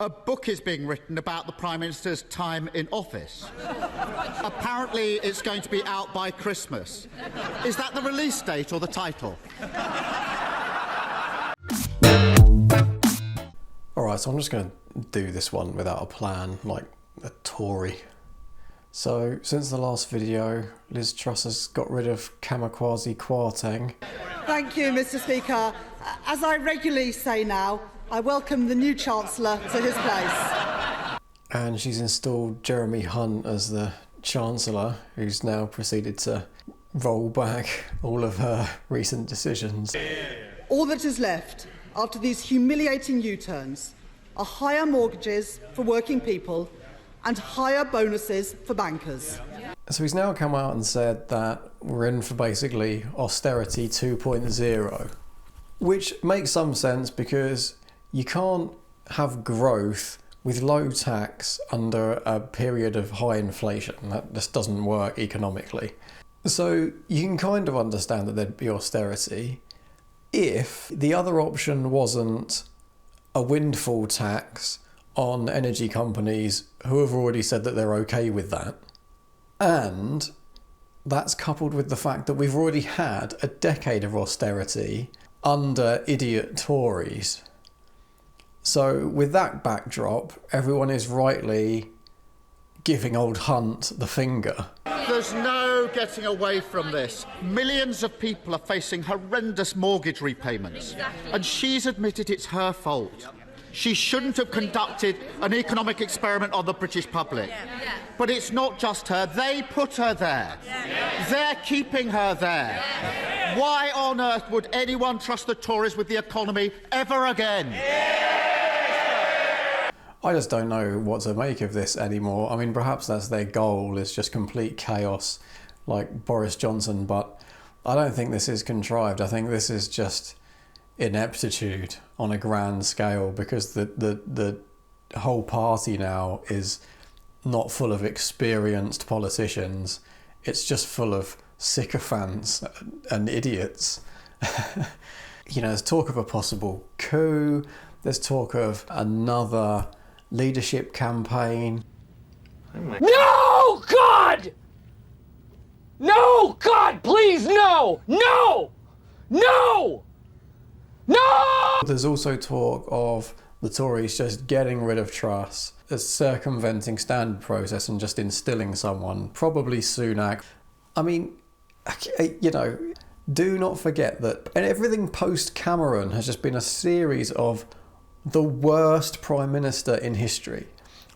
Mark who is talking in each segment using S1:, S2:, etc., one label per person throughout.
S1: A book is being written about the Prime Minister's time in office. Apparently it's going to be out by Christmas. Is that the release date or the title?
S2: Alright, so I'm just going to do this one without a plan, like a Tory. So, since the last video, Liz Truss has got rid of Kamikaze Kwarteng.
S3: Thank you, Mr. Speaker. As I regularly say now, I welcome the new Chancellor to his place.
S2: And she's installed Jeremy Hunt as the Chancellor, who's now proceeded to roll back all of her recent decisions.
S3: All that is left after these humiliating U-turns are higher mortgages for working people and higher bonuses for bankers.
S2: So he's now come out and said that we're in for basically austerity 2.0, which makes some sense because you can't have growth with low tax under a period of high inflation. That just doesn't work economically. So you can kind of understand that there'd be austerity if the other option wasn't a windfall tax on energy companies who have already said that they're okay with that. And that's coupled with the fact that we've already had a decade of austerity under idiot Tories. So with that backdrop, everyone is rightly giving old Hunt the finger.
S1: There's no getting away from this. Millions of people are facing horrendous mortgage repayments. And she's admitted it's her fault. She shouldn't have conducted an economic experiment on the British public. But it's not just her. They put her there. They're keeping her there. Why on earth would anyone trust the Tories with the economy ever again?
S2: I just don't know what to make of this anymore. I mean, perhaps that's their goal, is just complete chaos like Boris Johnson, but I don't think this is contrived. I think this is just ineptitude on a grand scale, because the whole party now is not full of experienced politicians. It's just full of sycophants and idiots. You know, there's talk of a possible coup. There's talk of another leadership campaign.
S4: No, God! No, God, please, no! No! No! No!
S2: There's also talk of the Tories just getting rid of Truss, as circumventing standard process and just instilling someone, probably Sunak. I mean, you know, do not forget that everything post-Cameron has just been a series of the worst Prime Minister in history.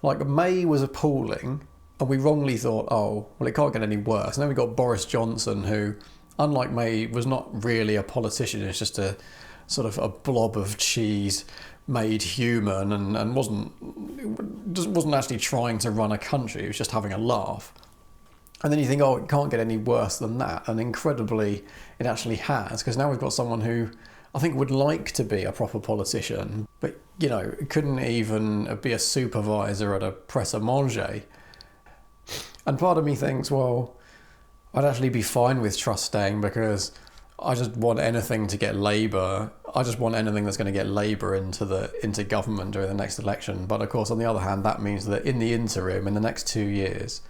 S2: Like, May was appalling, and we wrongly thought, oh, well, it can't get any worse. And then we got Boris Johnson, who, unlike May, was not really a politician. It's just a sort of a blob of cheese made human, and wasn't actually trying to run a country. He was just having a laugh. And then you think, oh, it can't get any worse than that. And incredibly, it actually has, because now we've got someone who I think would like to be a proper politician, but, you know, couldn't even be a supervisor at a presse-à-manger. And part of me thinks, well, I'd actually be fine with Truss staying, because I just want anything to get Labour. I just want anything that's going to get Labour into government during the next election. But of course, on the other hand, that means that in the interim, in the next 2 years,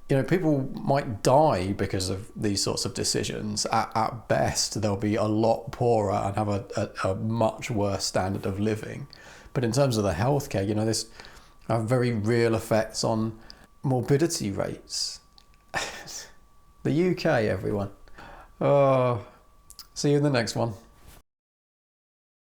S2: you know, people might die because of these sorts of decisions. At best, they'll be a lot poorer and have a much worse standard of living. But in terms of the healthcare, you know, this have very real effects on morbidity rates. The UK, everyone. Oh, see you in the next one.